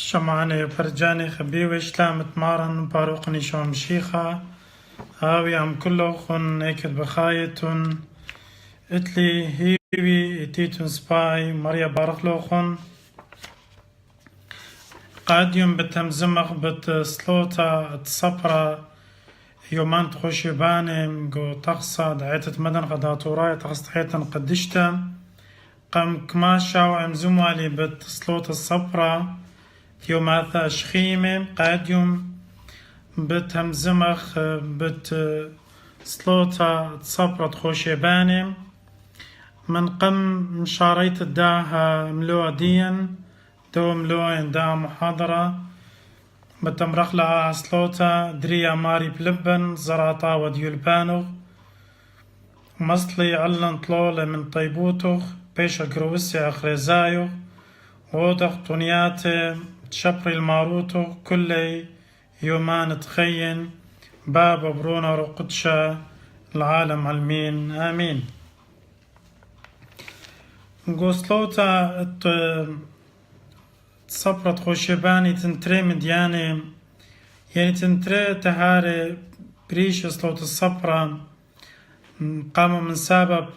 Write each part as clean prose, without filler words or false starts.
شمعاني فرجاني خبيوي شلام تمارن باروقني شوم شيخا هاوي عم كله خن اكد بخايتون اتلي هيوي اتيتون سباي مريا بارخلو خن قاديوم بتمزمخ بتسلوتا تصبرا يومان تخوشي بانم جو تقصد عيتت مدن قداتوراي تقصد حيتن قدشتا قم كماشا وعمزموالي بتسلوتا الصبرا يوماثا شخيمة قاديوم بتهمزمخ سلوتا تصبرت خوشيباني من قم مشاريت الداها ملوى ديا دو ملوى دا محاضرة بتمرخ لها سلوتا دريا ماري بلبن زراطا وديولبانو مصلي علن طلولة من طيبوتوخ بيشا قروسي أخريزايو وودخ طنياتي تشبري الماروتو كل يومان تخين باب برونا رقدشا العالم علمين آمين قوسلوتا تصبرت خوشيباني تنتري مدياني يعني تنتري تهاري بريش سلوت الصبرة قام من سبب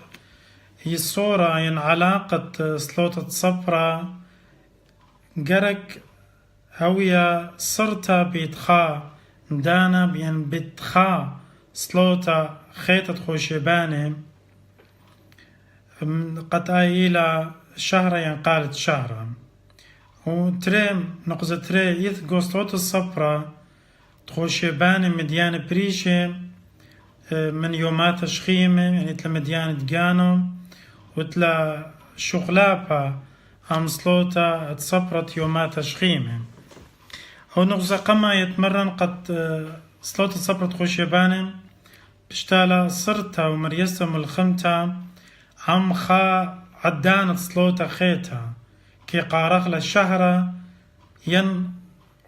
هي الصورة يعني علاقة سلوت الصبرة جرك هوية صرتا بيتخا دانا بين بيتخا سلوتا خيطة خوشيباني قد آيلا شهرة ينقالت شهرة وتريم نقزة تري يثقو سلوت الصبرة خوشيباني مديان بريشي من يومات شخيمة يعني تلا مديان دقانو وتلا شغلابا هم سلوتا تصبرت يومات شخيمة أو نغزة قما يتمرن قد سلوتا تصبرت خوشيباني بشتالا صرتا ومريستا ملخمتا عم خا عدانت سلوتا خيتا كي قارخ للشهرة ين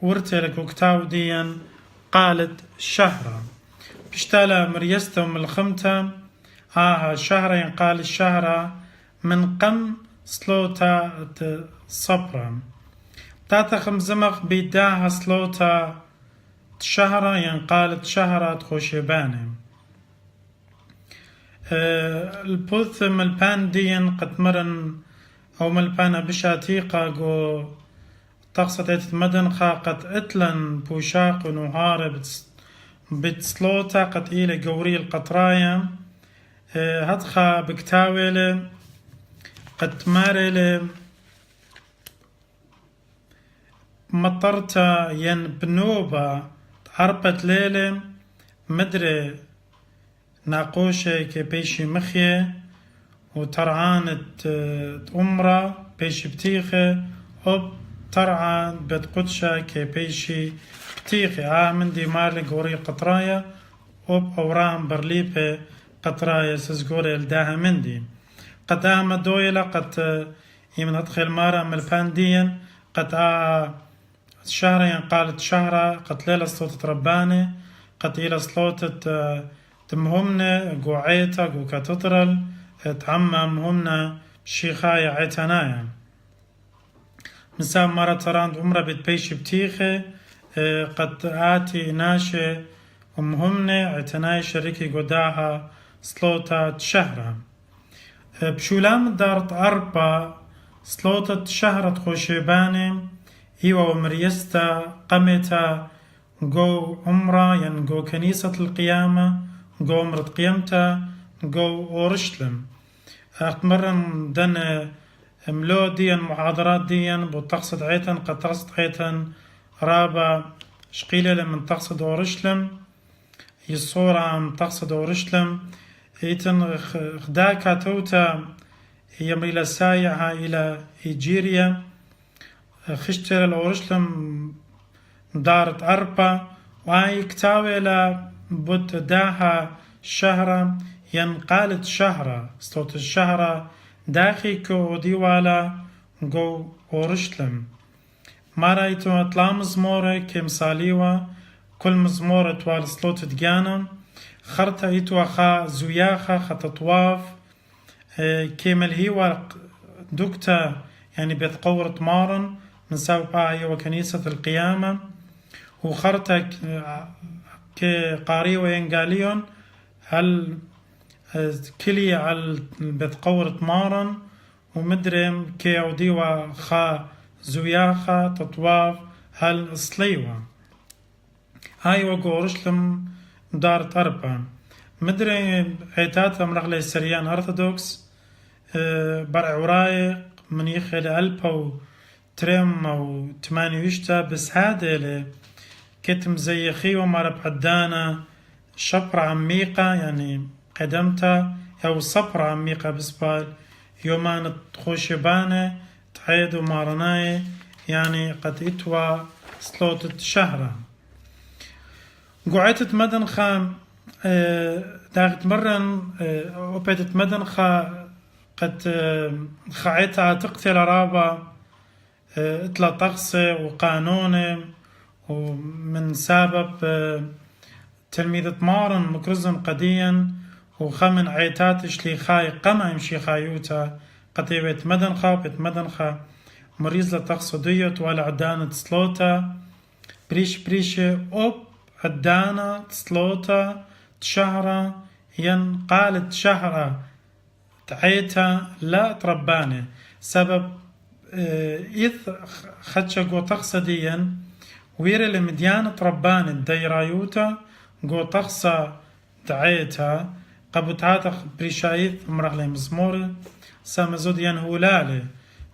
ورتلك وكتاو ديا قالت شهرة بشتالا مريستا وملخمتا شهرة ينقال الشهرة من قم سلوتا صبرا تاتا خمزمخ بيداها سلوتا شهرة ينقالت شهرة خوشيباني البوث ملبان ديا قد مرن أو ملبانا بشاتيقا جو تقصد مدن خا قد اتلن بوشاق ونهار بتسلوتا قد إلى جوري القطرايا هدخا بكتاويل قد مارل مطرتا ين بنوبة عربت ليلة مدري ناقوشة كي بيشي مخيه وترعانت أمرا بيشي بتيخة أب ترعان بتقدشة كي بيشي بتيخة من دي مارلي قوري قطرايا أب أورام برليبة قطرايا سزقوري الداها من دي قد دويلة قد يمن أدخل مارا ملبانديا قد شهرة ينقالت شهرة قد ليلة صوتة رباني قد إلى صوتة تمهمنا قو عيتا قو كتطرل تعمم همنا شيخايا عيتنايا مسا مرة تراند عمرة بتبيش بتيخي قد آتي ناشي همنا عيتنايا شريكي قداها سلوتة شهرة بشولام دارت أربا سلوتة شهرة خوشيباني إيوا ومريستا قمتا جو عمرة ين جو كنيسة القيامة جو عمرة قيامتا جو أورشلم أتمرن دن ملو ديا محاضرات ديا بتقصد عيتن قد تقصد عيتن رابا شقيلة لمن تقصد أورشلم الصورة عم تقصد أورشلم ايتن خداكا توتا هي ميلا سايعها إلى إيجيريا خشتر الأورشلم دارت أربا وهي كتاوي إلى بوت داها شهرة ينقالت شهرة صوت الشهرة داخي كو ديوالا جو أورشلم ما رأيتو أطلع مزمورة كمثاليوة كل مزمورة توال صوت دجانا خرطة إيتو خا زوياخا خططواف كيمل هي دكتا يعني بيتقورت مارن من ساو باي وكنيسة القيامة وخرتك كقاري وينقاليون هل كلي على بتقور تمارن ومدرم كي أوديوا خا زوياخا تطواف هل صليوا هاي وقورشلم دار طربا مدري عيتات مرغلي سريان أرثوذكس برع ورايق من يخيل ألبا ترم أو تمانيوشتا بس هذا كتم زي خي ومرب عدانا شبر عميقة يعني قدمتها أو صبر عميقة بسبال يومان تخوشبانة تعيد ومارناي يعني قد إتوا سلوت شهرا قعدت مدن خام داغت مرن وبدت مدن خا قد خعيتها تقتل رابا اتلا طقسي وقانوني ومن سبب تلميذة مارن مكرزن قديا وخمن عيتات شلي خاي قمع يمشي خايوتا قطيبة مدنخا بيت مدنخا مريض لطقس ديوت ولا عدانة سلوتا بريش أوب عدانة سلوتا تشهرة ين قالت شهرة تعيتا لا ترباني سبب إذ خدشا قو تقصديا ويري لمديانة رباني الديرايوتا قو تقصى تعيتا قبوتاتخ بريشايث مرغلي مزمور سامزود ينهولالي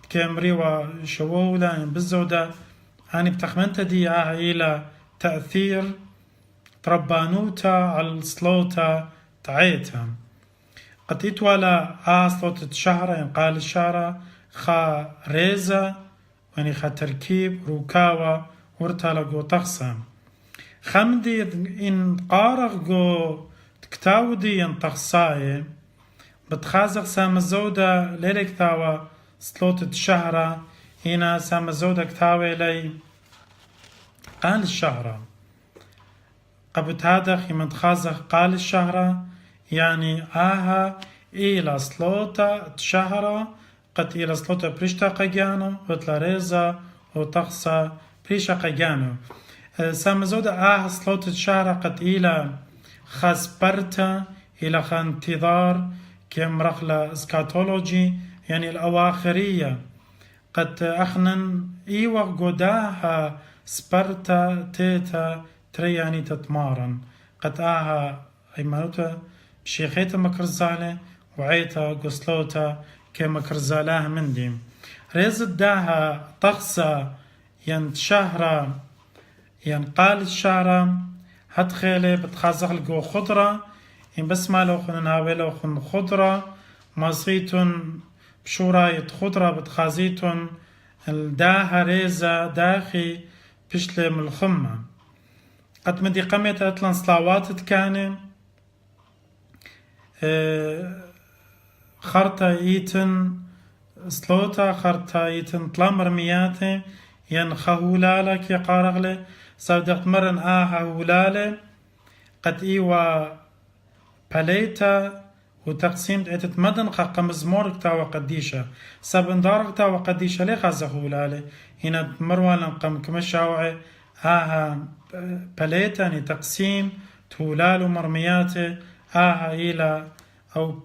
كامري وشوولا بالزودة هاني بتخمنت دي إلى تأثير تربانوتا على الصلوتا تعيتا قد إتوالا صلوت الشهرة ينقال الشهرة خا ريزة يعني خا تركيب روكاوا ورتالا قو تقسم خمدي إن قارغ قو تكتاودي ين تقصاي بتخازق سامزودة ليلك تاوا سلوت الشهرة هنا سامزودة كتاوي لي قال الشهرة قبت هذا خيمن تخازق قال الشهرة يعني إلى سلوتا الشهرة قد إلى سلوتا بريشتا قيانو وطلا ريزا وتقصى بريشا قيانو سامزودة سلوتا الشهرة قد إلى خاسبرتا إلى انتظار كم رخلة اسكاتولوجي يعني الأواخرية قد أخنن إيوة قداها سبرتا تيتا ترياني تتمارن قد إيمانوتا بشيخيتا مكرزالة وعيتا قسلوتا كمكرزالاه مندي ريزد داها طقسا ينتشهرا ينقال الشهرة هتخيلي بتخازق لقو خضرة إن بس ما لوخن ناويلوخن خضرة مصيتون بشوراية خضرة بتخازيتون الداها ريزة داخي بشلم الخمة قد مدي قمت أتلان صلاوات تكاني خرطة إيتن سلوتا خرطة إيتن طلامر مياتي ين خهولالة كي قارغلي صدقت مرن هولالة قد إيوا باليتا وتقسيم عدة مدن خاق مزمور تاوى قديشة سبن دار تاوى قديشة ليه خازة هولالة هنا مروانا قم كمشاوعي باليتا يعني تقسيم تولال ومرمياتي إلى أو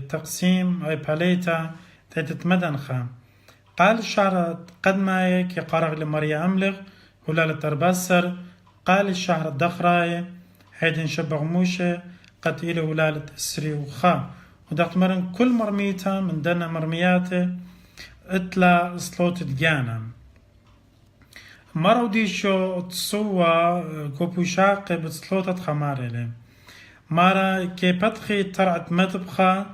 تقسيم أي باليتا عدة مدن خام قال الشهر قد ما يكي قارغ لمريا أملغ هلالة تربسر قال الشهر الدخراي حيدن شبغ موشة قد إلى هلالة السري وخا ودقت مرن كل مرميتا من دنا مرمياته اتلا سلوت دجانا مرو ديشو تصوى كوبوشاق بسلوتة خمارلي مارا كي بتخي ترعت مدبخة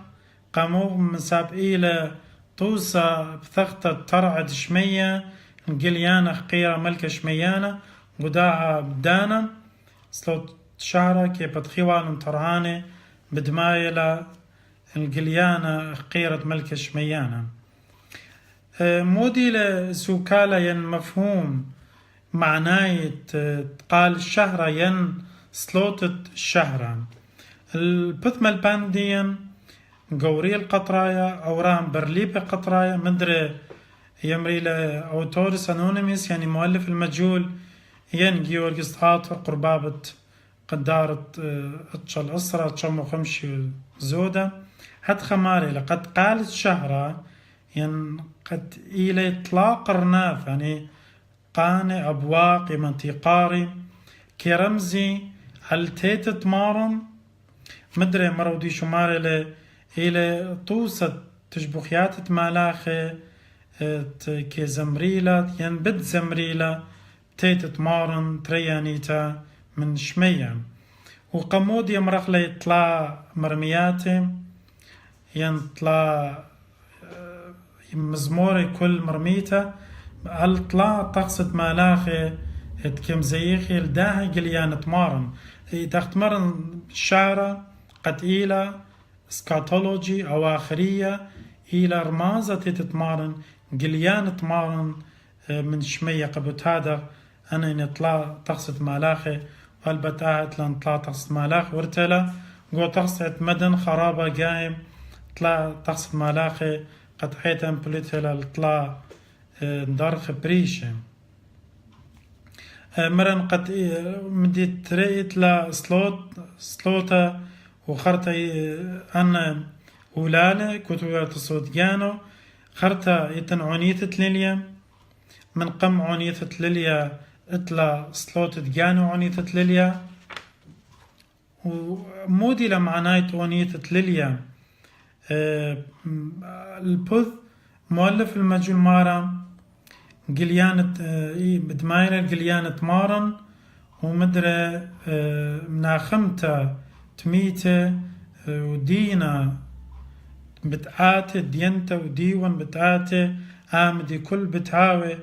قامو مساب إلى توسا بثغتة ترعت شمية نقليانا خقيرة ملكة شميانا قداها بدانا سلوت شهرة كي بتخيوان ترعاني بدمايلة القليانا خقيرة ملكة شميانا مودي لسوكالة ين مفهوم معناية قال الشهرة ين سلوتة الشهرة البثمة البانديا قوري القطرايا أورام برليبة قطرايا مدري يمري لأوتورس أنونيميس يعني مؤلف المجهول ين جيورجس آتر قربابة قدارة اتشال أسرة تشمو خمشي زودة هاد خماري لقد قالت شهرة ين قد إلى إطلاق رناف يعني قاني أبواق منطقاري كرمزي التيت تمارن مدري مرودي شماري إلى طوسة تشبخيات مالاخي كزمريلة ين بد زمريلة تيت تمارن تريانيتا من شمية وقمود يمرخ لي طلع مرمياتي ين طلع مزموري كل مرميتا الطلع تقصد مالاخي كم زيخي الداهي قليان تمارن تختمرن شعرة قد إلى سكاتولوجي أواخرية إلى رمازة تتمارن قليان تمارن من شمية قبت هذا أنا نطلع تقصد مالاخي والبتاعت لن طلع تقصد مالاخي ورتلا قو تقصد مدن خرابة قايم طلع تقصد مالاخي قد حيث أمبليتها لطلع درخ بريشة مرن قد مدي تريت لا سلوتا وخرتا أنا ولالة كتوية تصوديانو خرتا يتن عنيثة ليليا من قم عنيثة ليليا اتلا سلوت ديانو عنيثة ليليا ومودي لمعنايت عنيثة ليليا البث مؤلف المجهول مارا قليانة بدمايرة قليانة مارن ومدري مناخمتا تميته ودينا بتآتي دينتا وديون بتآتي آمدي كل بتعاوي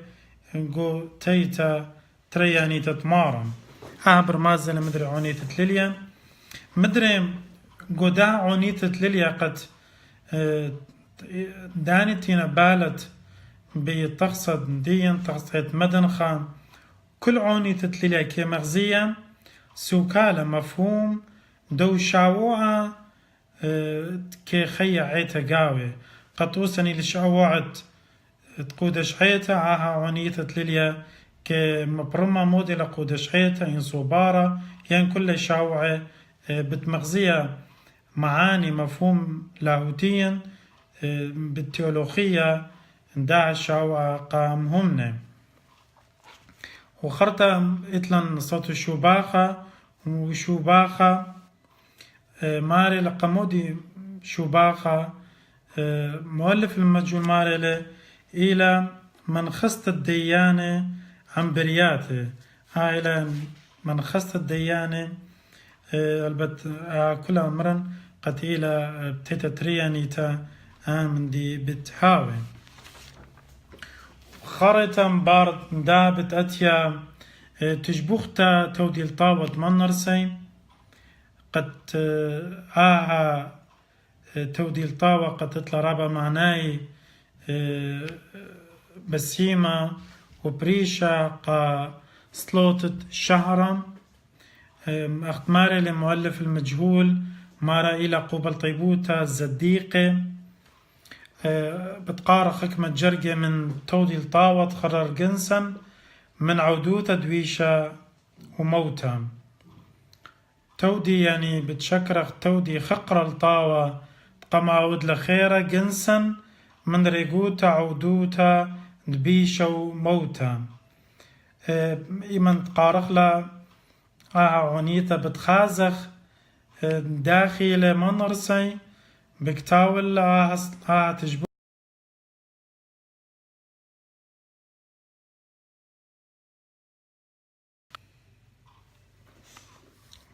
نقو تيتا ترياني تتمارن عبر مازل مدري عنيتة ليليا مدري قدا عنيتة ليليا قد دانتينا بالت بتقصد دين تقصد مدن خان كل عوني تتليليا كي مغزية سوكالة مفهوم دو شعوعة كي خيا عيتا قاوي قد توسني لشعوعة تقودش عيتا عاها عوني تتليليا كي مبرمة موديلة قودش عيتا ين صوبارة ين كل شعوعة بتمغزية معاني مفهوم لاهوتيا بالتيولوخية داعش أو قامهمنا وخرطة إتلن صوت شوباخة وشوباخة ماري لقمودي شوباخة مؤلف المجهول ماري إلى من خست الديانة عن برياته إلى من خست الديانة البت كل أمرا قتيلة تتريانيتا من دي بتحاول خريطة مبارد دابت أتيا تجبوختا تودي الطاوة منرسي قد تودي الطاوة قد تطلع رابا معناي بسيمة وبريشة قا سلوتت شهرا أختماري لمؤلف المجهول مارا إلى قبل طيبوتا الزديقة بتقارا حكمة جرجة من تودي الطاوة تخرر جنسا من عودوتا دويشة وموتا تودي يعني بتشكرخ تودي خقر الطاوة تقام عود لخيرة جنسا من ريقوتا عودوتا دبيشة وموتا إيمن تقارخ لا عنيتا بتخازخ داخل منرسي بكتاول تجبو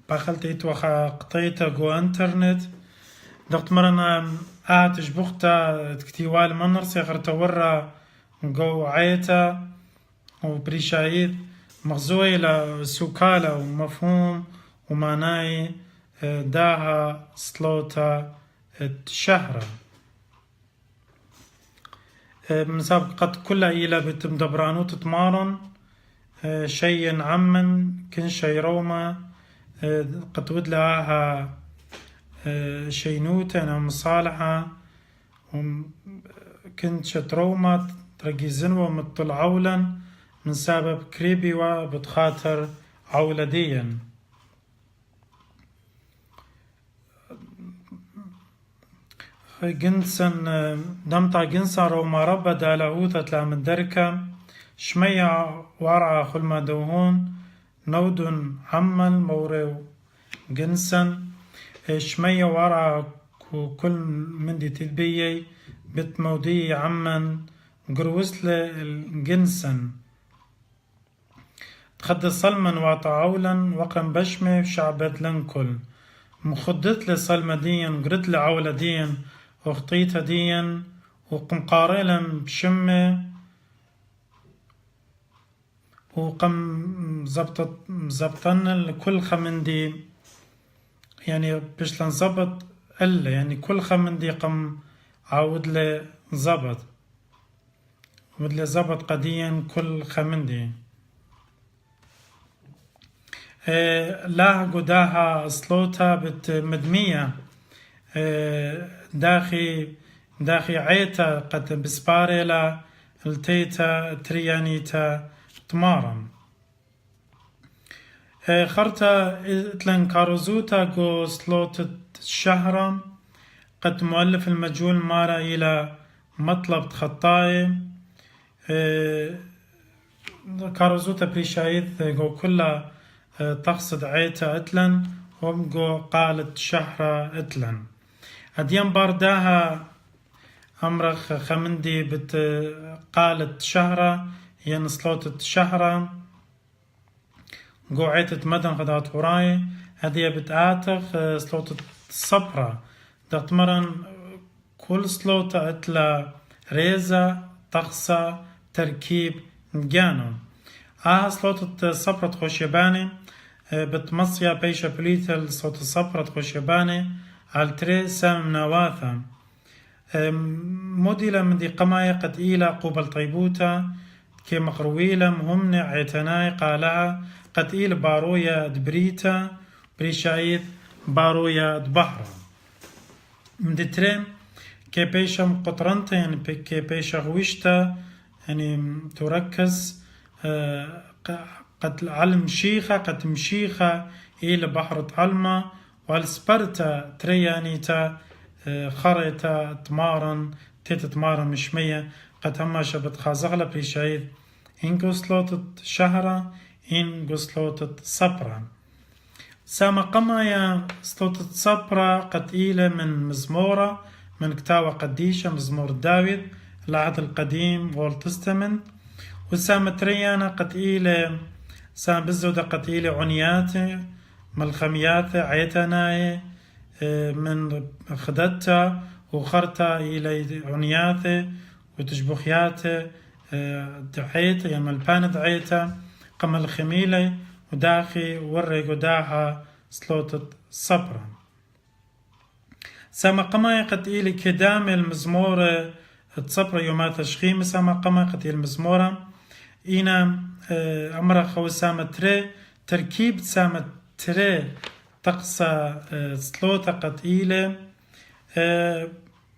بخلت يتوخا قطيتا جو انترنت دقت مرنا تجبوختا تكتيوال منرسي غرتا ورا جو عيتا وبريشايد مغزوي لسوكالا ومفهوم ومعناي داها سلوتا الشهرة مسابقة كل إلى بتمدبرانو تتمارن شيء عمن كن شي روما قد ود لها شينوتا أو مصالحة كنت شتروما ترقي زنوة مطل عولا من سبب كريبي وبتخاطر عولديا. جنسن دمتا جنسا روما ربا دالاوثة تلام دركة شميع وارعا خلما دوهون نود عمل موريو جنسن شميع وارعا كل من دي تدبيي بتمودي عمن قروسل الجنسن تخد صلما وطعولا وقم بشمي شعبت لنكل مخدت لصلما ديا قرد لعولة ديا وخطيتها ديا وقم قارلا بشمي وقم زبطن لكل خمندي يعني بش لنزبط إلا يعني كل خمندي قم عاود لي زبط ودلي زبط قديا كل خمندي لا قداها صلوتها بتمدمية داخي عيتا قد بسباريلا التيتا تريانيتا تمارم خرطة اتلن كاروزوتا قو صلوت الشهرة قد مؤلف المجهول مارا إلى مطلب خطاي كاروزوتا بريشايث قو كلها تقصد عيتا اتلن هم قو قالت شهرة اتلن أديان بارداها أمرخ خمندي بت قالت شهرة ين صلوت شهرة قو عيتت مدن غدات وراي هدية بتآتخ صلوت الصبرة دقمرن كل صلوتة اتلا ريزة تقصى تركيب نجانو صلوت الصبرة تخوشيباني بتمصيا بيشا بليتل صوت الصبرة تخوشيباني عالتري سام نواثا موديلا من دي قماية قد إيلا قوبل طيبوتا كي مقرويلا مهمنع عيتناي قالها قد إيل بارويا دبريتا بريشايث بارويا دبحرا من دي تري كي بيشا مقطرنتا يعني كي بيشا غويشتا يعني تركز قد علم شيخة قد مشيخة إلى بحر علمة والسبرتا تريانيتا خريتا تمارن تيت تمارن مشمية قد هما شبت خازغلة بريشايد إن قسلوتت شهرة إن قسلوتت صبرا ساما قمايا سلوتت صبرا قد إيلة من مزمورة من كتاوة قديشة مزمور داود العهد القديم والتستمنت وسام تريانا قتيلة سام بزودة قتيلة عنياتي ملخمياتي عيتناي من خدتها وخرتها إلى عنياتي وتشبخياتي دعيتي يعني ملبان دعيتها قم الخميلة وداخي وري قداها سلوتة صبرا سام قماي قتيلة كدام المزمور تصبر يومات شخيم سام قماي قتيل المزمورة إنا أمر خو سامة تري تركيب سامة تري تقصى سلوطة قتيلة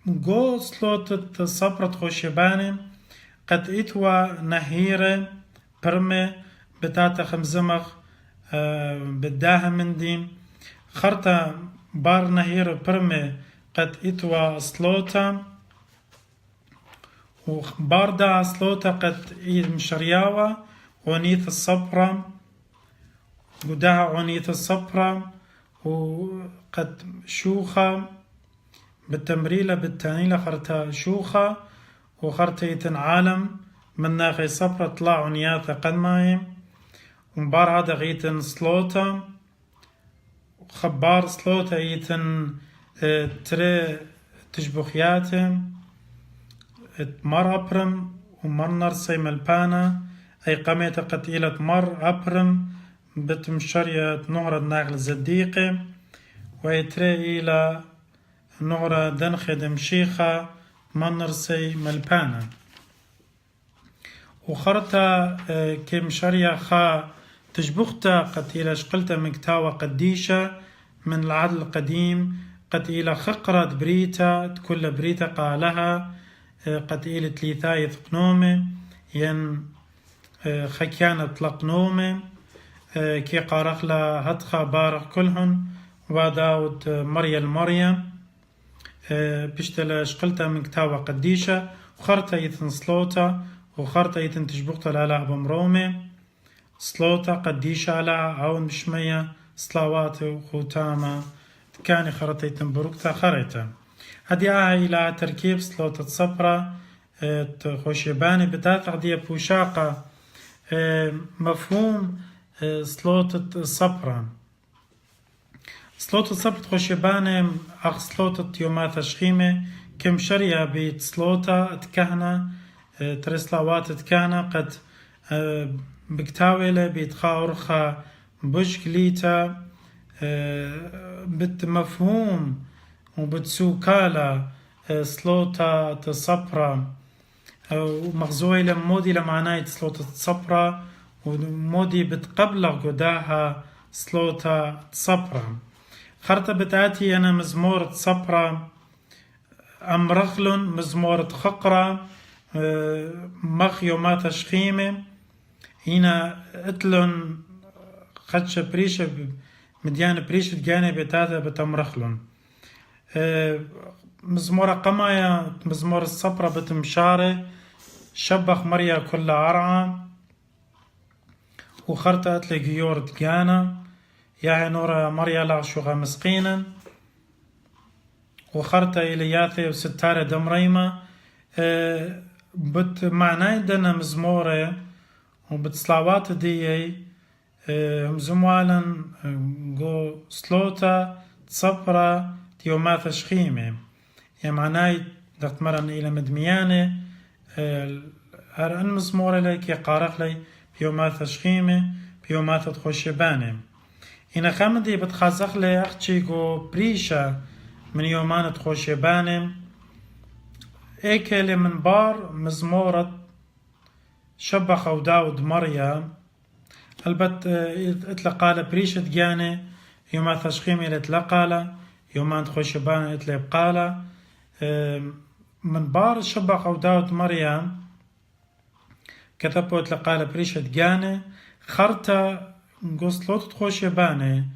جو سلوطة صبرة خوشباني قد إتوا نهيرة برمي بتاتا خمزمخ بداها من دين خرطة بار نهيرة برمي قد إتوا سلوطة وباردا سلوتا قد إيد مشرياوة عنيث الصبرة قداها عنيث الصبرة وقد شوخة بالتمريلة بالتانيلة خرطة شوخة وخرطة يتنعالم من ناخي صبرة طلع عنياثة قد ماي ومبار هذا غيتن سلوتا وخبار سلوتا يتن تري تشبخياتي مر أبرم ومر نرسي ملبانا أي قميت قتيلة مر أبرم بتمشرية نهرة ناغل زديقة ويتري إلى نهرة دنخ دمشيخة من نرسي ملبانا وخرطة كمشرية خا تشبختا قتيلة شقلتا مكتاوة قديشة من العهد القديم قتيلة خقرة بريتا كل بريتا قالها قد إلى تليثاي ثقنومة ين خكيانة طلقنومة كي قارخ لا هتخا بارخ كلهن وداود مريم بشتلا شقلتا من كتابة قديشة وخرطة يثن سلوتا وخرطة يثن تشبقتا لاله بمرومة سلوتا قديشة على عون بشمية صلوات وختامة كان خرطة يثن بروكتا خرطة هدي إلى تركيب سلوتا صبرة خوشيباني بتاتا هدي بوشاقة مفهوم سلوتا صبرة سلوتا صبرة خوشيباني أخ سلوتا يومات شخيمة كم شريا بيت سلوتا تكهنا ترسلاوات تكهنا قد بكتاولة بيت خاورخا بشكليتا بتمفهوم وبتسوكالا سلوتا تصبرة ومغزوي لمودي لمعناي سلوتا تصبرة ومودي بتقبلغ قداها سلوتا تصبرة خرطة بتاتي أنا مزمور تصبرة أمرخلن مزمور خقرة مخ يومات شخيمة هنا اتلن خدش بريشة مديان بريشة جاني بتاتا بتمرخلن مزمور قمايا مزمور الصبرة بتمشارة شبخ مريا كل عرعة وخرطة اتلي جيور تجانا يا نورا مريا لعشوغا مسقينا وخرطة إلياثي وستارة دمريمة بت معناي دنا مزمورة وبتصلاوات دي مزموالا جو سلوتا تصبرة تيوماث شخيمة يعني معناي دقت مرن إلى مدميانة هر أن مزمورة لك يقارخ لي بيوماث شخيمة بيوماث تخوشبانة إنا خامدي بتخازخ لي أختي جو بريشة من يومان تخوشبانة إيكالي من بار مزمورة شبخ أو داود مريم البت اتلقى بريشة جاني يوما تشخيم إلى اتلقى يومان تخوشبان اتلقى من بار شبخ أو داود مريم كتبوا اتلقى بريشة جاني خرطة قصلوت تخوشباني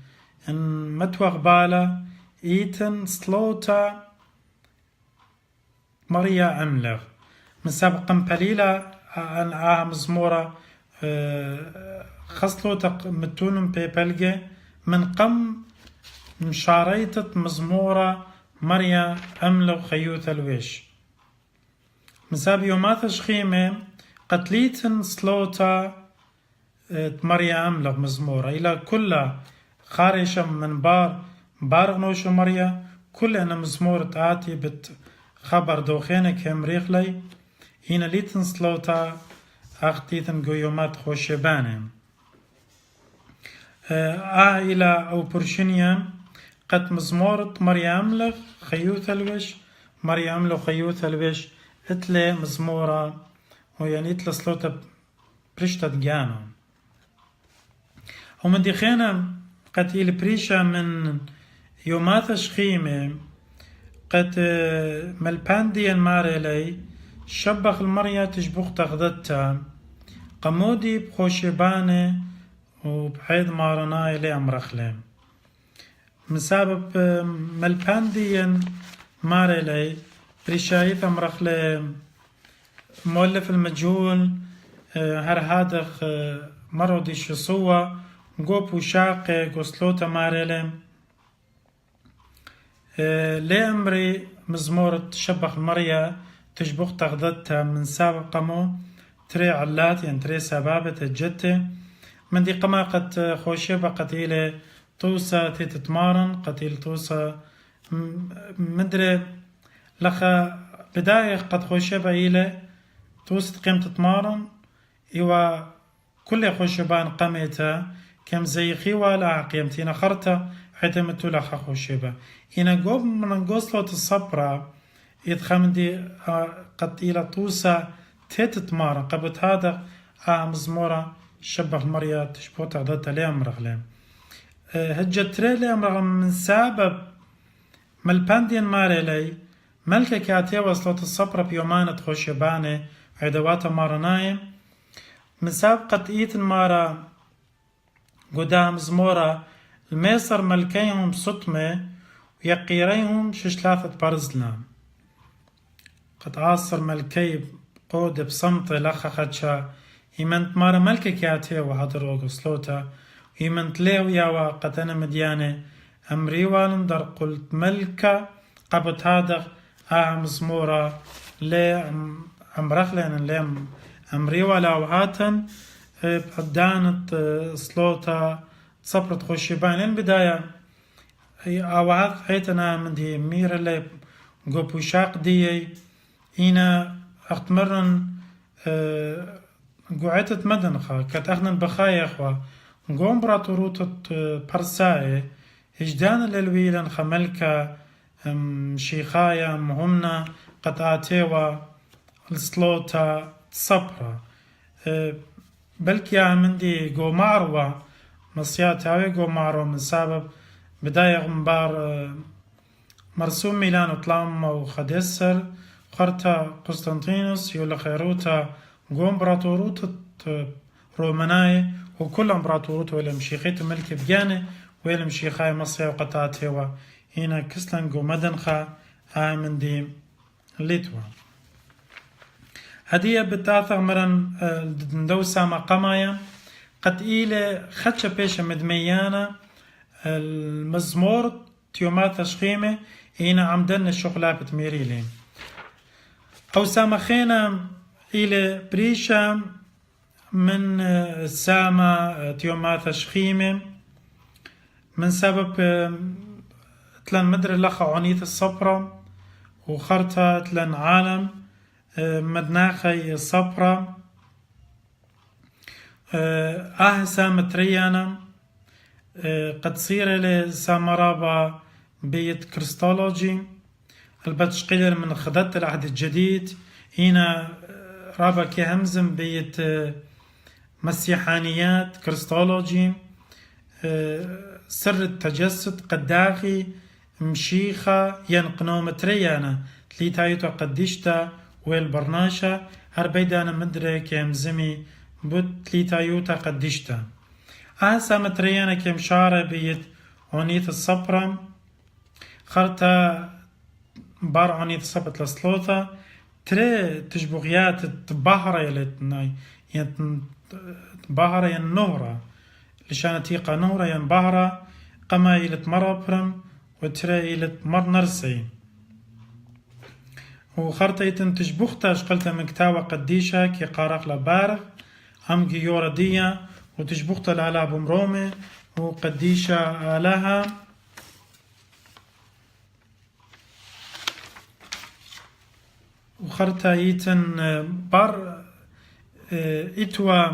ان متوغ بالا ايتن سلوتا مريا أملغ من سابقا قليلة عن مزمورة خصلوتا متونم بيبلغة من قم مشاريتة مزمورة مريا أملغ خيوث الويش من ساب يومات شخيمة قتليتن سلوتا مريا أملغ مزمورة إلى كل خارشة من بارغ نوش مريا كل أنا مزمورة آتي خبر دوخينك هم ريخلي هنا ليتن سلوتا أختيتن قيومات خوشبانه إلى أو برشنيا قد مزمورة مريم لغ خيوث الوش مريم لغ خيوث الوش اتلي مزمورة ويعني اتلي سلوتا برشتة جانو ومن ديخينا قد إلي بريشة من يومات شخيمة قد ملبانديا ماريلي شبخ المريا تشبخ تغدتا قمودي بخوشباني وبحيد مارناي لي أمرخلي من سبب ملبانديا ماريلي بريشايث أمرخلي مولف المجهول هر هادخ مرودي شصوة قوب وشاقي قسلوتا ماريلي لي أمري مزمورة شبخ المريا تشبخ تغدتها من سابق قمو تري علات يعني تري سبابة الجتة من دي قما قد خوشيبة قتيلة توسا تتمارن قتيل توسا مدري لخا بداية قد خوشيبة إلى توسا تقيم تتمارن إيوا كل خوشيبان قميتا كم زي خيوالا قيمتين خرطة حتى متولا خوشيبة إنا قوب من قوصلة الصبرة يتخمدي قد إلى توسا تتمارن قبت هذا مزمورة شبه مريا تشبوت عدد ليام رغلين هجت ليام رغم من سبب ملباندين ماريلي ملكة كاتيا وصلت الصبرة بيومانة خوشيبانة عدوات مارناي مسابقة إيت مارا قدام زمورة الميسر ملكيهم صتمة ويقيريهم ششلاثة برزلنا قد عاصر ملكي قود بصمت لخا خدشا إيمنت مارا ملكة كاتيا وهدرو قصلوتا إيمنت ليو ياوا قتنا مديانة أمري والن در قلت ملكة قبط هذا مزمورة لي أمرخ لين لي أمري ولا وهاتن بدانت صلوتا صبرت خوشيبان لين بداية أوعاد حيتنا من دي مير اللي قو شاق دي إينا أختمرن قوعتت مدنخا كتاخنن بخايا أخوا قو امبراطوروتت برساي إجدان الالويلن خملكا شيخايا مهمنا قد آتيوا السلوتا صبرا بلكي عمندي قو معروة مصيات هاوي قو معروة من سبب بداية غنبار مرسوم ميلان وطلام وخدسر خرطة قسطنطينوس يولا خيروتا قو امبراطوروت روماناي وكل امبراطوروت ويلا مشيخيت ملك بجاني ويلا مشيخاي مصيا وقطعتيوا هنا كسلن قو مدنخا من دي ليتوا هدية بتاثر مرن ندوسا مقامايا قد إيلي خدشة بيشة مدميانا المزمور تيومات تشخيمة هنا عمدن الشغلة بتميريلين أو سامخينا إلى بريشة من ساما تيومات تشخيمة من سبب تلن مدر لخا عنيت الصبرة وخرطة تلن عالم مدناخي الصبرة سامت ريانا قد صير لسامرابا بيت كريستولوجي البتشقيل من خدت العهد الجديد هنا رابا كهمزم بيت مسيحانيات كريستولوجي سر التجسد قداخي مشيخة ينقنومتريانا تليتايتو قديشتا والبرناشا هربيدانا مدري كهمزمي بود تليتايوتا قديشتا سامتريانا كمشارة بيت عنيت الصبرة خرطة بار عنيت الصبرة لسلوثة تري تشبغيات تبهرة يلتناي تبهرة ينهرة لشان تيقى نهرة ينبهرة قما يلت مرابرم وتري يلت مر نرسي وخرطة يتن تشبغتا شقلتا من كتاوة قديشة كي قارق لبارغ عمقي يوردية وتشبغتا لعلا بمرومي وقديشة لها وخرطة يتن بار إتوا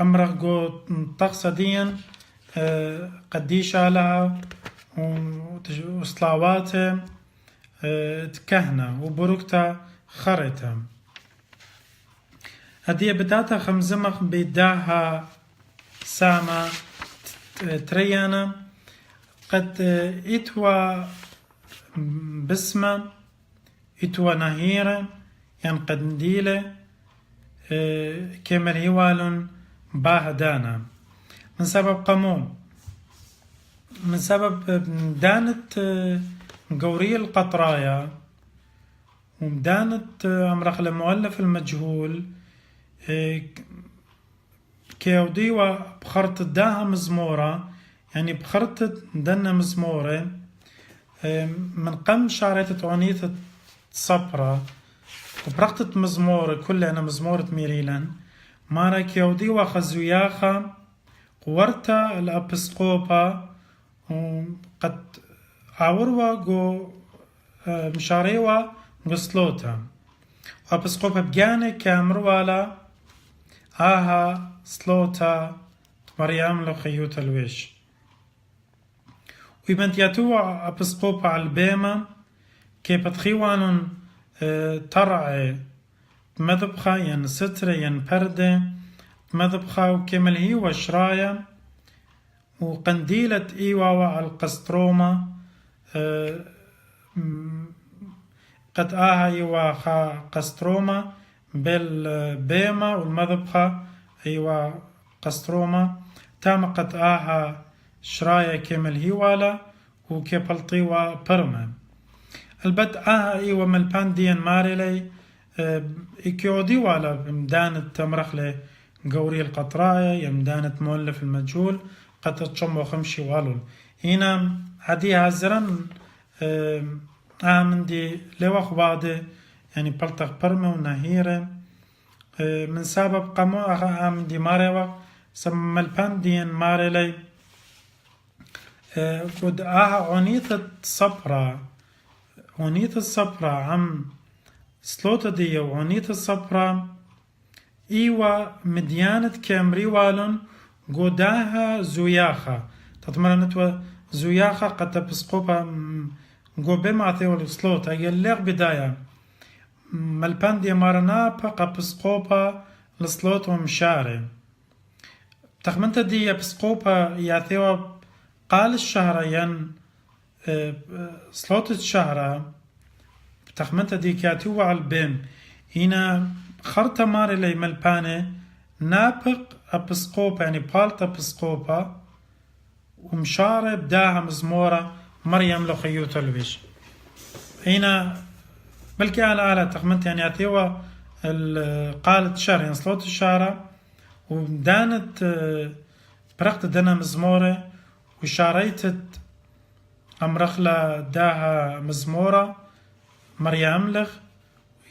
أمرغ قو طقسة ديا قديشة لها وصلاوات تكهنة وبركتا خرطة هدية بداتا خمزمخ بيداها ساما تريانا قد إتوا بسمة إتوا نهيرة يعني قد نديلة كمل هوالون باهدانا من سبب قموم من سبب دانت قوري القطرايا ومدانت أمرخ المؤلف المجهول كيوديوا بخرط داها مزمورة يعني بخرط دنا مزمورة من قم شاريت عنيت صبرة وبرقت مزمورة كل أنا مزمورة ميريلان مارا كيوديوا خزوياخا قورتا الأبسقوبا وقد عوروا جو مشاريوا قسلوتا أبسقوبا بجاني كامروالا سلوتا مريم لو خيوت الويش ويبنتياتوا أبسقوبا على البيمة كي بتخيوانون ترعي مذبخة ين سترة ين پردة مذبخة وكمل هي وشرايا وقنديلة إيواوا على القسترومة قد ايوا خا قستروما بالبيما والمذبخة ايوا قستروما تام قد شرايا كمل هيوالا وكبلطي وبرما البت ايوا ملبانديان ماريلي إكيودي والا مدانة تمرخلي قوري القطراية يمدانة مولف المجهول قد تشمو خمشي والول هنا عدي هازران من دي لوخ بعضي يعني بلتق برمي ونهيرة من سبب قمو من دي ماريوخ سم الباندين ماريلي قد عنيثة صبرا عم سلوتا دي وعنيت الصبرا ايوا مديانة كامري والون قداها زوياخا تطمرنتوا زوياخا قد تبسقوبا قوبي معثيو السلوتا يليغ بداية ملبان دي مارنابا قد بسقوبا السلوت ومشاري تخمنتا دي يبسقوبا يعثيو قال الشهر ين سلوت الشهر تخمنت دي كاتوا على البين هنا خرطة ماري لي ملبانة نابق أبسقوبا يعني بالتا بسقوبا ومشارة بداها مزمورة مريم لو خيوتا الويش هنا بلكي على تخمنت يعني أتيوا قالت شهر يعني صلوت الشهرة ودانت برقت دنا مزمورة وشاريتت أمرخلا داها مزمورة مريم لغ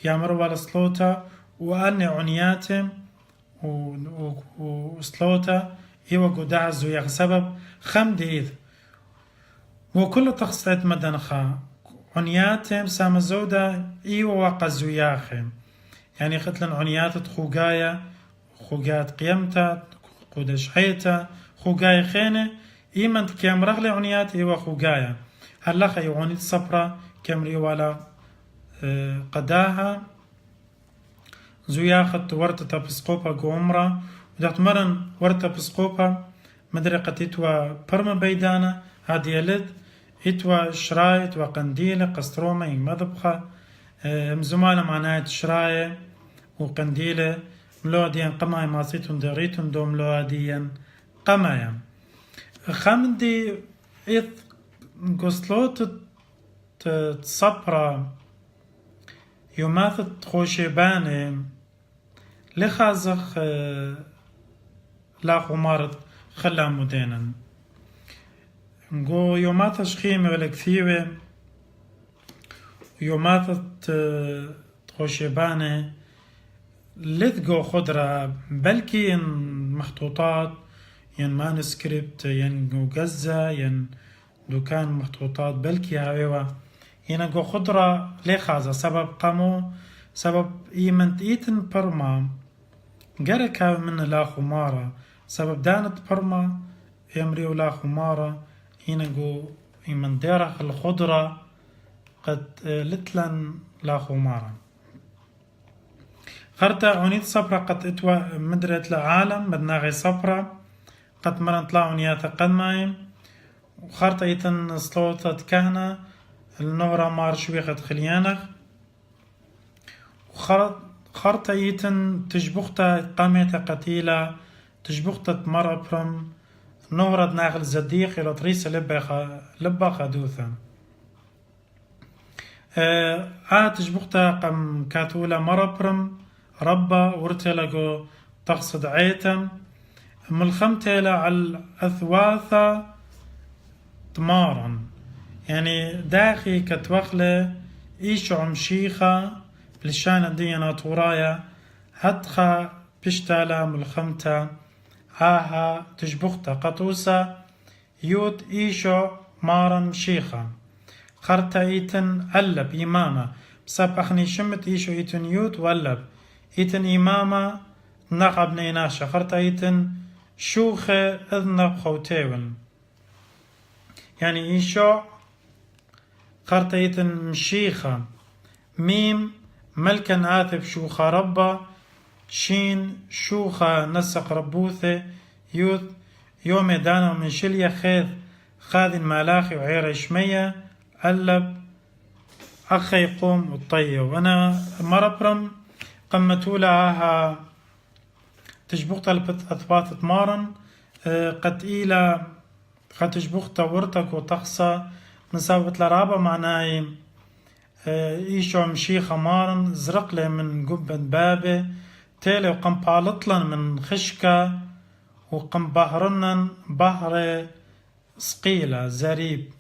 يامر والسلوتا وأني عنياتم وسلوتا إيوا قداع زوياخ سبب خمديذ وكل تخصيت مدنخا عنياتم سامزودا إيوا واقع زوياخم يعني ختلن عنيات خوغايا خوغات قيمتا قودش حيتا خوغايا خينة إيمان كام رغلي عنيات إيوا خوغايا هلخا يوعنيت صبرا كامري والا قداها زوياخت ورطة بسقوبا قومرا ودعت مرن ورطة بسقوبا مدري قتيتوا برما بيدانا هادي يلد إتوا شرايت وقنديلة قستروما مذبخة مزمالة معناها شراية وقنديلة ملوديا قماي ماسيتون داريتون دوم ملوديا قمايا خامدي إذ قسلوت تصبرا يوماثت خوشيباني لخازخ لا خمارت خلا مدينا نقو يوماث شخيمي ولا كثيوة يوماثت خوشيباني لثقو خضرة بلكي ين مخطوطات ين مانسكريبت ين قزة ين دكان مخطوطات بلكي هاويوة ينقو خضرة لخازة سبب قامو سبب إيمنت إيتن برما قركا من لا خمارة سبب دانت برما يمريو لا خمارة ينقو إيمن ديرخ الخضرة قد لتلن لا خمارة خرطة عنيت صبرا قد اتوا مدرت لعالم بدناغي صبرا قد مرنت لا عنيات قدمايم وخرطة إيتن صلوطة كهنة النورة مار شويخة خليانخ وخرطة يتن تجبختا قاميتا قتيلة تجبختا مرة برم نورة ناخل زديق إلى طريسة لبا خدوثا تجبختا قم كاتولا مرة برم ربا ورتلقو تقصد عيتم ملخمتلا على الأثواثة تمارا يعني داخي كتوخلة إيش عمشيخة بلشان دينا طورايا هدخا بشتالا ملخمتا تجبختا قطوسة يوت إيشو مارا مشيخة خرطا إيتن ألب إمامة بساب أخني شمت إيشو إيتن يوت وألب إيتن إمامة نقب نيناشا خرطا إيتن شوخة إذن خوتيون يعني إيشو خرطيتن مشيخة ميم ملكن آثب شوخة ربا شين شوخة نسق ربوثة يوث يوم دانا من شلية خيث خاذ مالاخي وعير شمية علب أخي يقوم وطيه. وأنا مربرم قمتولها تجبوقتا الأثبات تمارن قد إيلا قد تجبوقتا ورتك وتخصى نسابت لرابة معناي إيشو مشيخة مارن زرق لي من قبة بابه تيلي وقم بالطلن من خشكة وقم بحرنن بحر سقيلة زريب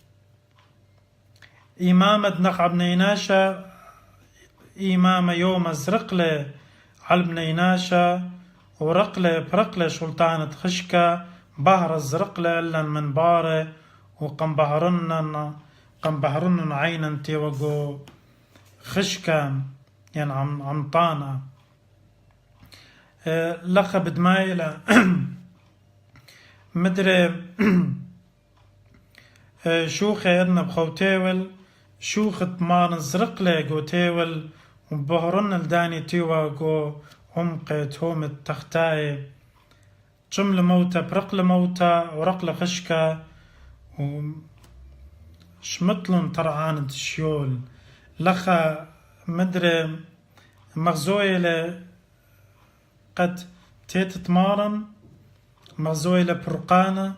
إمامة نقع بنيناشا إمامة يوم ازرقلة على بنيناشا ورقلة برقلة شلطانة خشكة بحر الزرقلة إلا من باره وقم بحرنن عينا تيوغو خشكة يعني عمطانة لخ بدمايلة مدري شوخة يدنا بخوتيول شوخة مارن زرقلة جو تيول وبهرن الداني تيوا جو عمقة توم التختاي جمل موتى برقل موتى ورقل خشكة وشمطلن ترعان تشيول لخا مدري مغزويلة قد تيت تمارن مغزويلة برقانة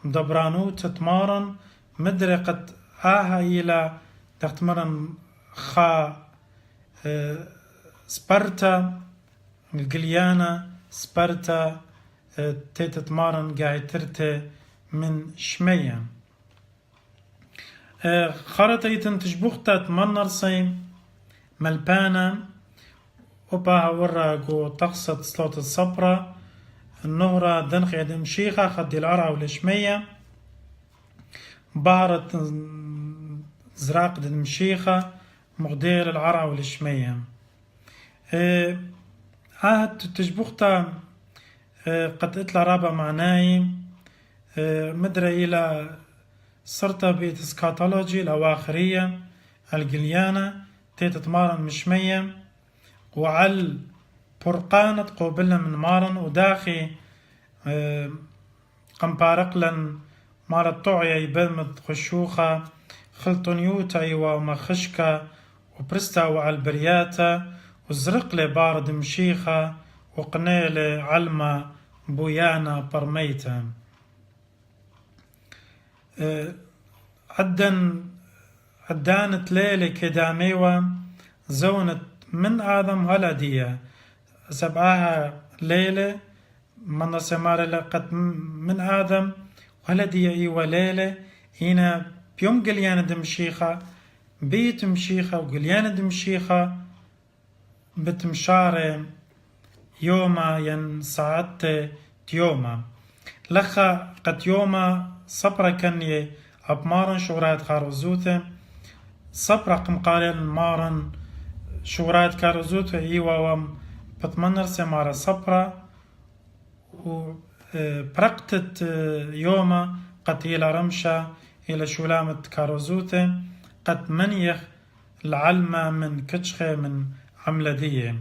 دبرانو تتمارن مدري قد إلى تتمرن خا سبرتا القليانة سبرتا تتمارن قاعد من شمية خارطة تشبوختا تمنر صيم ملبانة وباها ورا قو تقصد صوت الصبرة النهرة دنخي دمشيخة خدي العرع والشمية بارت زراق دمشيخة مغدير العرع والشمية تجبوختا قد اطلع رابع معناي مدري إلى صرتا بتسكاتولوجي الأواخرية القليانة تتمارن مشمية وعل برقانة قوبلنا من مارن وداخي قمبارقلن مارت طوعية يبلمت خشوخة خلطنيوتا وما خشكة وبرستا وعالبرياتا وزرقلي بارد مشيخة وقنيلي علمة بويانا برميتا عدانت ليلي كداميوة زونت من آدم هلدية سبعاها ليلة من سمار لقد من آدم هلدية إيوة ليلة هنا بيوم قليانة دمشيخة بيت مشيخة وقليانة دمشيخة بتمشارة يوما ين ساعت يوما لخا قد يوما صبرا كنية أبمارن شغرات خارزوته صبرا قمقالين مارن شغرات كارزوته إيوا وم بتمنر سمارة صبرا وبرقتت يوما قد إلى رمشة إلى شلامة كارزوته قد منيخ العلمة من كتشخة من عملدية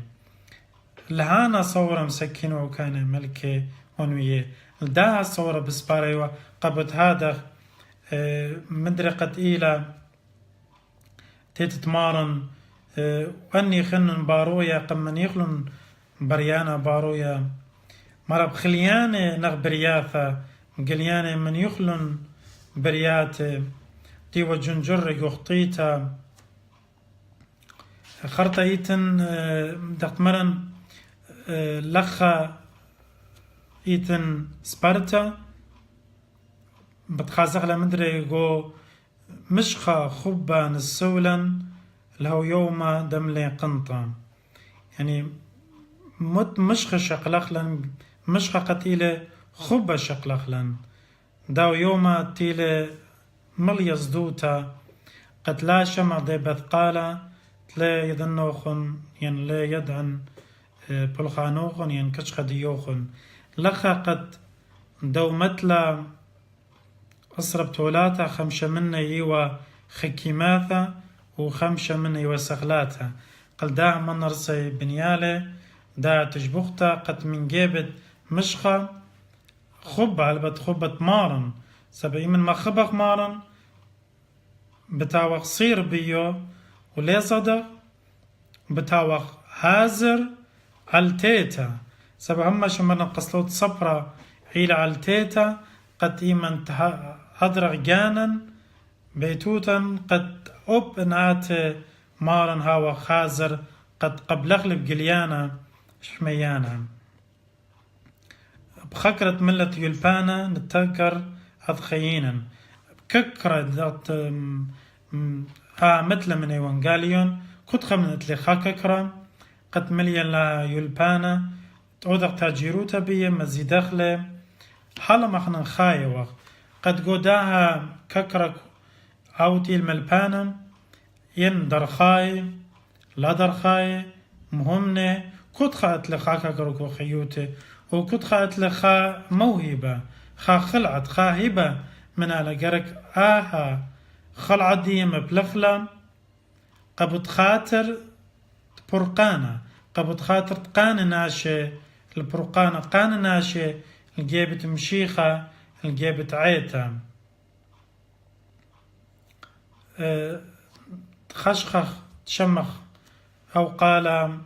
لهانا صورة مسكينه وكان ملكي ونوية لداها صورة بسباريوة قبت هذا مدري قد إلى تتمارن وأني خنن بارويا قمن يخلن بريانا بارويا مرب خليانة نغ برياثة قليانة من يخلن بريات تيوى جنجر يخطيتا خرطة إيتن دقمرن لخا إيتن سبارتا بتخازق لمدري جو مشخة خبا نسولا لهو يوما دملي قنطا يعني مت مشخة شقلخلن مشخة قتيلة خبا شقلخلن داو يوما تيلة مليز دوتا قد لا شمع دي بثقالة تلا يدنوخن ين لا يدعن بلخانوخن ين كشخة ديوخن لخا قد دو متلا أصرب تولاتا خمشة منا يوا خكيماتا وخمشة منا يوا سغلاتا قل داع من نرسي بنيالي داع تجبوختا قد من جيبت مشخة خب على بد خبت مارن سبعي من ما خبخ مارن بتاوخ صير بيو ولي صدق بتاوخ هازر التيتا سبب هم شمرنا قصلوت صبرا إلى التيتا قد إيمن أدرغ جانا بيتوتا قد أب نات مارن هاو خازر قد قبلغلب جليانا شميانا بخكرة ملة يلبانا نتذكر أضخيينا بككرة ذات مثل من إيوانجاليون كنت خمنت لي خاككرة قد مليا لا يلبانا تعودق تاجيروتا بيه مزي داخله حالا مخنا خايوة قد قداها ككرك أوتي الملبانا ين درخاي لا درخاي مهمنة كنت خات لخا ككرك خيوتي وكنت خات لخا موهبة خا خلعت خا هبة من على جرك خلعة دي مبلخلة قبض خاطر برقانة قبض خاطر تقان ناشي البرقانة قان ناشي الجيبت مشيخة الجيبت عيتا خشخخ تشمخ أو قال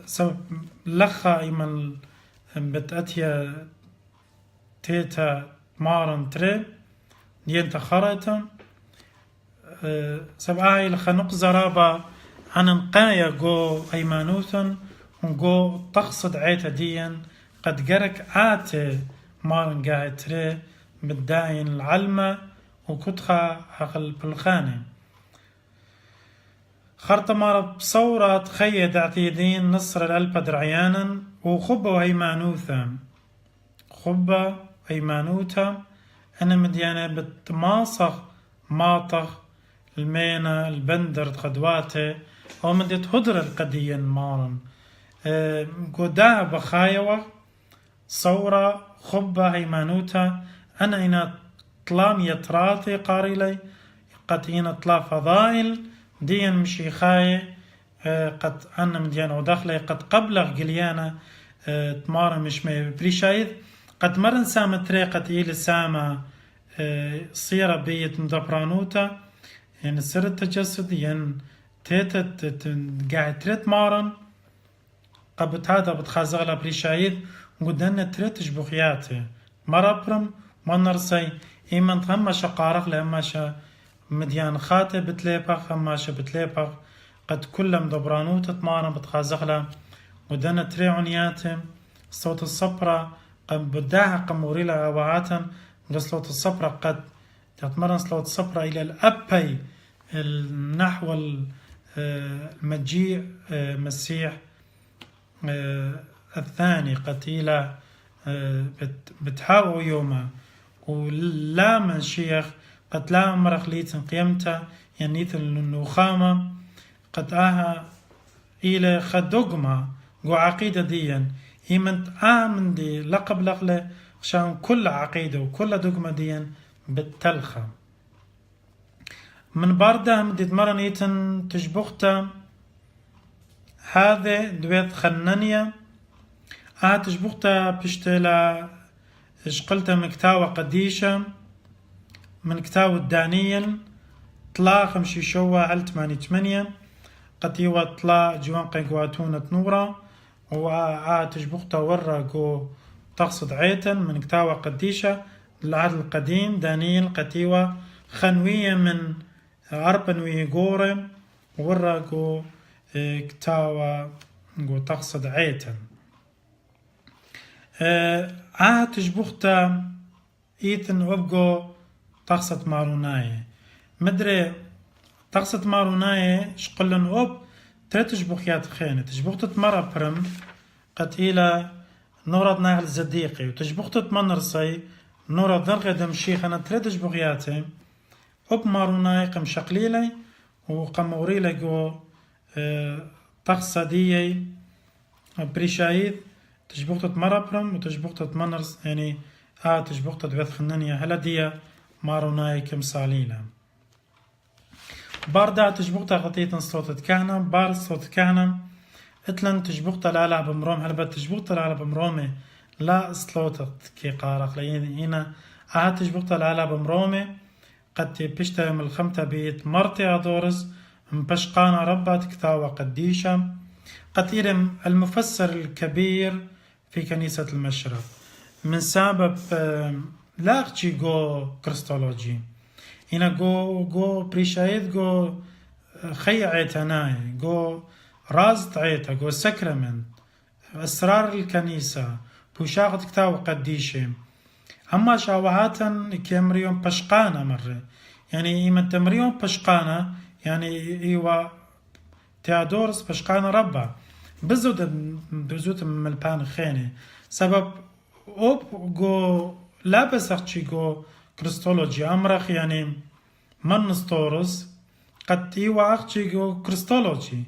سبب لخا إيمن بتأتيا تيتا مارن تري دينتا خرطة سبب لخنق زرابة عن نقايا جو أيمانوثن ونجو تقصد عيتا ديا قد جرك مارن قاعد تري بالداين العلمة وكتخا عقل بالخانة خرطة مارا بصورة تخيد عتيدين نصر الألبة درعيانا وخبة وهيمانوثا خبة هيمانوثا أنا مديانة بتماصخ ماطخ المينا البندر خدواته أو مديت هدر القديا مارن قدا بخايوة صورة خبة هيمانوتا أنا إنا طلام يتراثي قاري لي قد إنا طلا فضائل ديا مشي خاي قد أنا مديانا وداخلي قد قبلغ قليانا تمارا مش بريشايد قد مرن سامة طريقة إيل سامة صيرة بيت مدبرانوتا يعني سر التجسد يعني تيتا قاعد تريت مارن قبت هذا بتخازغلا بريشايد وقدنا تريت جبوخياتي مرابرم ونرسي إيمان تهمشا قارق لهمشا مديان خاتي بتليبخ هماشا بتليبخ قد كلهم دبرانوتا تمارن بتخازغلا ودنا تري عنياتي صوت الصبرة قد بداها قموريلا أواعاتا صوت الصبرة قد تتمرن صوت الصبرة إلى الأبي نحو المجيء مسيح الثاني قتيلة بتحاول يوما ولا من شيخ قد لا مرخ ليتن قيمته يعني النخامة قد إلى خدقما قو عقيدة ديا إيمن آمن دي لقب لقلة عشان كل عقيدة وكل دقمة ديا بالتلخة من باردة مديت مرن إيتن تشبختا هذا دويت خنانية تشبختا بشتلا اشقلتا مكتاوة قديشة من كتاوة الدانيل طلا خمشي شوة هل 8 قد يوا طلا جوان قيقواتونة نورا تشبختا ورا قو تقصد عيتا من كتاوة قديشة العهد القديم دانيل قتيوة خنوية من أربنوية قورة ورا قو كتاوة قو تقصد عيتا تشبختا إيتن وبقو تقصد ماروناي مدري تقصد ماروناي شقلن وب تشبخيات خينة تشبخت مرة برم قتيلة نورد ناهل زديقي وتشبخت منرسي نورد نرغي دمشيخ أنا تشبخياتي وب ماروناي قم شقليلي وقم أوريلي قو تقصديي بريشايد تشبخت مرة برم وتشبخت منرس يعني تشبخت دوث خنانية هلا دي ماروناي كم صالينا باردا تشبختا غطيتن صوت كهنة بار صوت كهنة اتلن تشبختا لا بمروم هل بات تشبختا لا بمرومي لا صوتت كي قارق لين هنا تجبقت العلا بمرومي قد بشتم الخمتة بيت مرتي أدورس مبشقانا ربات كتاوى قديشة قد إلم المفسر الكبير في كنيسة المشرق من سبب لا أخشي جو كريستولوجي هنا جو بريشايت جو خي عيتناي جو راز عيتا جو سكرمنت أسرار الكنيسة بوشاقت كتاو قديشة أما شاوهاتا كامريون بشقانا مرة يعني إيما تمريون بشقانا يعني إيوا تيادورس بشقانا ربا بزود ملبان خيني سبب أوب جو لابس أخشي جو كريستولوجي أمرخ يعني من نستورس قد إيوا أخشي جو كريستولوجي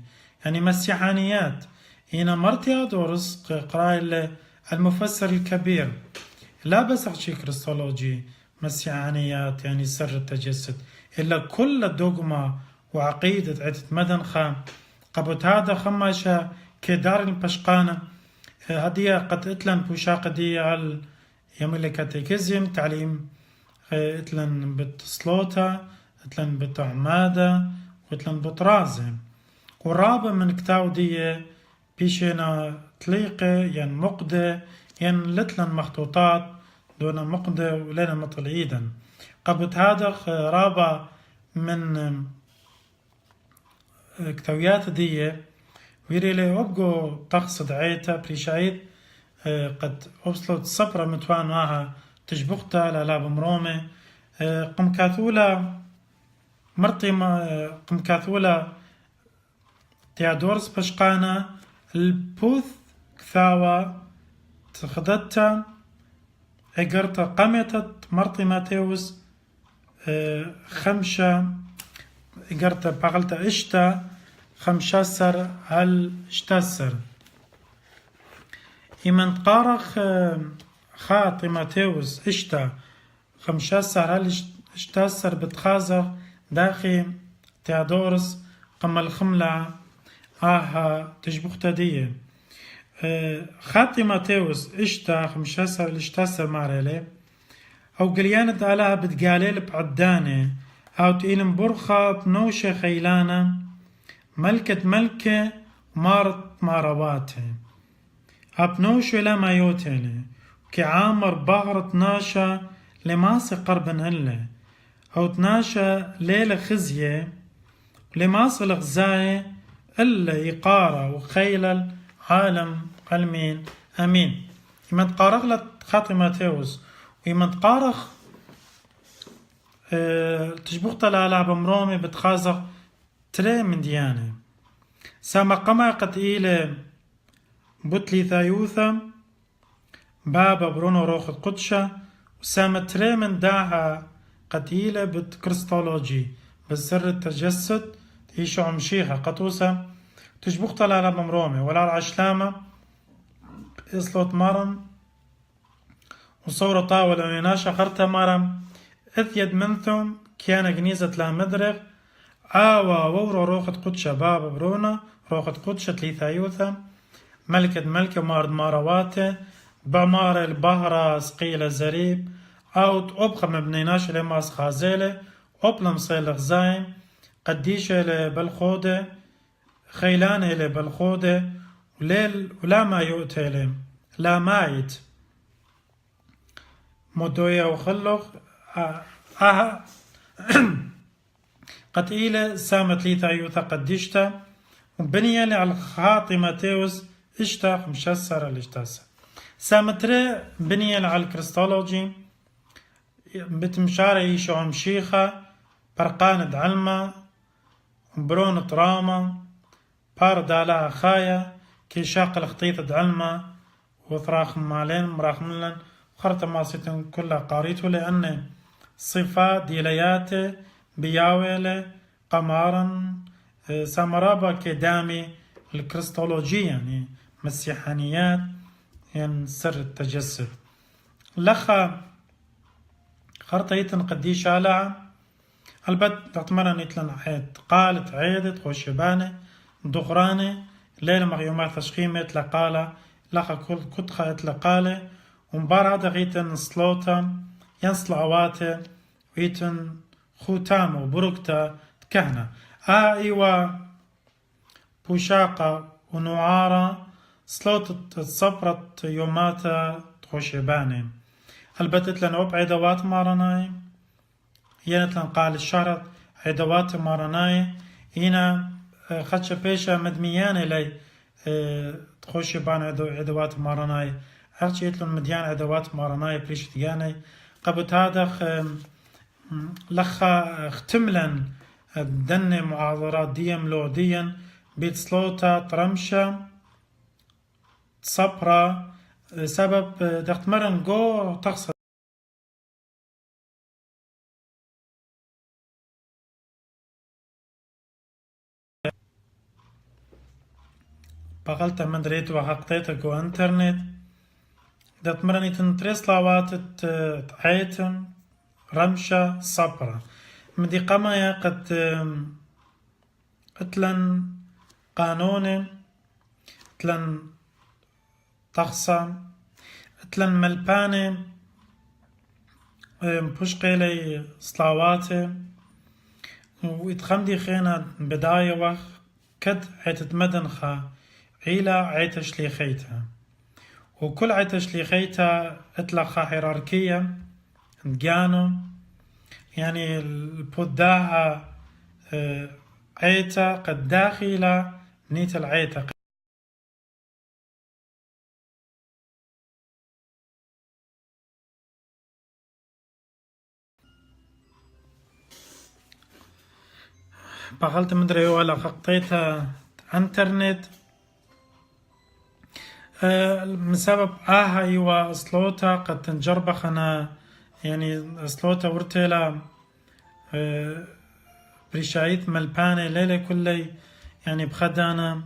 يعني مسيحانيات هنا مرتي أدورس قراء المفسر الكبير لا بس أخشي كريستولوجي مسيحانيات يعني سر التجسد إلا كل دوغما وعقيدة عدة مدنخة قبط هذا خماشة كدار البشقانة هدية قد اتلن بوشاق دي على يملك كاتيكيزم تعليم اتلن بتصلوتا اتلن بتعمادة واتلن بطرازم قرابة من كتاو دي بيشينا تليقة ين مقدة ين لتلن مخطوطات دون مقدة ولنا مطل إيدا قبط هذا رابة من كتاويات دي ويري لي أبقو تقصد عيتا بريشايد قد أبصلت صبرة متوان معها تجبختا للاب مرومي قم كاثولا مرتي قم كاثولا تيادورس بشقانا البوث كثاوة تخدتا اقرتا قمتت مرتي ماتيوس خمشة اقرتا بغلتا اشتا خمشاسر هل اشتاسر إيمان قارخ خاطي ماتيوس اشتا خمشاسر هل اشتاسر بتخازر داخي تيادورس قم الخملة تجبختا دي خاطي ماتيوس اشتا خمشاسر اشتاسر ماريلي او قليانت علىها بتقاليل بعداني او تقيلن برخة بنوشة خيلانة ملكة مارت مارواتي هبنوشة لما يوتيلي كعامر بغرة ناشا لماسي قربن هلي او تناشا ليلة خزية لماسي الغزاية إلا يقارى وخيل عالم قلمين أمين إما تقارغ لخاطي ماتيوس وإما تقارغ تجبخت لعب مرومي بتخازق تري من ديانة ساما قما قد إيلي بطلي ثايوثا بابا برونو روخ قدشة وساما تري من داها قد إيلي بتكريستولوجي بسر التجسد يشو عمشيخة قطوسة تجبخت على مرومي ولا العشلامة إصلوت مرم وصورة طاولة ويناشا خرطة مرم إثيد منثم كيانا جنيزة لا مدرغ وورو روخت قدشة بابا برونا روخت قدشة ليثايوثة ملكة مارد مارواتي بمار البهرة سقيلة زريب أبخى مبنيناش لماس خازيلة أبلم صيل غزايم قديشة لبالخودة خيلانة لبالخودة وليل ولا ما يؤتي لهم لا مايت مدوية وخلق قتيلة سامت لي ثايوثا قديشتا وبنية على الخاطي ماتيوس اشتا خمشسر الاشتاسة سامتري بنية على الكريستولوجي بتمشاري يشو عمشيخة برقان دعلمة برون طراما باردالا خايا كي شاق الخطيط دعلمة وثراخ مالين مراخ ملن خرط ماسيتن كلها قاريته لأن صفات ديليات بياويلة قمارا سامرابا كدامي الكريستولوجية يعني مسيحانيات يعني سر التجسد لخا خرطيتن قديش على البت تعتمرن يتلن عيد قالت عيدت خوشبانة دغرانة ليلة مغيومات تشخيمة لقالة لخا كل كتخة لقالة ومبار هذا غيتن سلوتا ينصل عواته ويتن خوتامو بروكتا تكهنة ايوا بوشاقة ونوعارة صلوت صبرت يوماتا تخوشباني البتت لن أوب عدوات مارناي ينت لن قال الشهر عدوات مارناي هنا خدش بيشا مدميان لي تخوشبان عدوات مارناي هرش يتلون مديان عدوات مارناي بريش دياني قبت هذا لخا اختملا دن معاذرات ديم لو ديا بيت صلوتا ترمشا صبرا سبب دخت مرن جو تقصد بقلت من دريت وحقتيت جو انترنت دخت مرن يتنترس لاوات تعيتم رمشة صبرا مدي قمايا قد اتلن قانون اتلن تخصى اتلن ملباني مبوش قيلي صلاواتي ويتخمدي خينا بداية وخ كد عيتت مدنخا عيلة عيت شليخيتها وكل عيت شليخيتها اتلقى هيراركية دجانو يعني البوداها عيتا قد داخلة نيت العيتا بقلت مدري ولا خطيتها انترنت بسبب ايوا سلوتا قد تنجربخ انا يعني سلوتا ورتيلا بريشايت ملباني ليلة كلي يعني بخدانا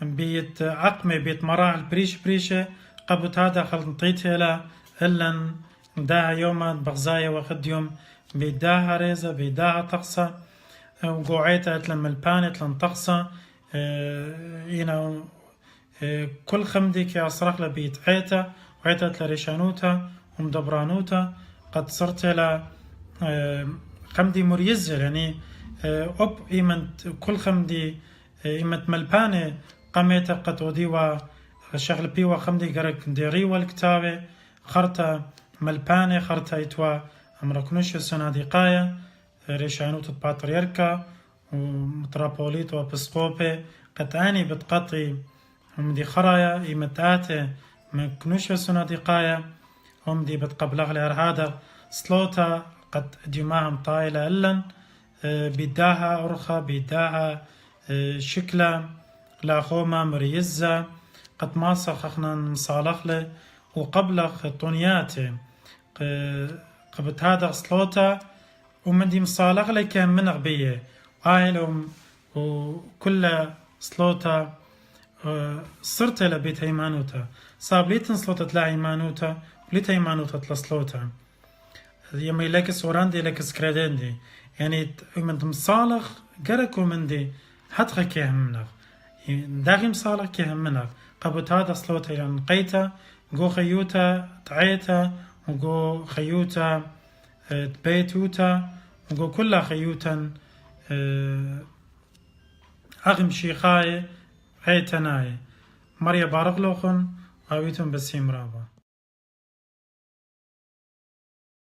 بيت عقمي بيت مراحل بريشة قبت هذا خلطيتها لا إلا داها يوما بغزايا واخد يوم بيداها ريزة بيداها تقصى وقوعيتها اتلم البان اتلم تقصى كل خمدي كي أصرخ لبيت عيتا وعيتا تلريشانوتا ومدبرانوتا قد صرت لا خمدي مريزة يعني أب إيمنت كل خمدي إيمنت ملبانة قميتا قد وديوا شغل بيوا خمدي قرق ديري والكتابة خرطة ملبانة خرطة إتوا أمركنوش السنادقايا ريشانوت باتريركا ومترابوليت وبسقوبي قد أني بتقطي ومدي خرايا إيمتاتي مكنوش السنادقايا ومدي بتقبلغ لأرهادا سلوتا قد ديماهم طايلة إلن بيداها أرخى بيداها شكلا لا خوما مريزة قد ما صخخنا نصالح له وقبلغ طونياتي قبت هذا سلوتا ومدي مصالح لي كان من غبية آيلهم وكل سلوتا صرت لبيت هيمانوتا صابليتن سلوتا تلا هيمانوتا وليت هيمانوتا تلا سلوتا يما يلاك سوران دي لك سكرادين دي يعني من مصالح قركو من دي حتى كيهم منك داغي مصالح كيهم منك قبط هذا سلوتا إلى نقيتا جو خيوتا تعيتا وجو خيوتا تبيتوتا وجو كلها خيوتا أغم شيخاي عيتناي مريا بارغلوخن وعويتم بسيم رابا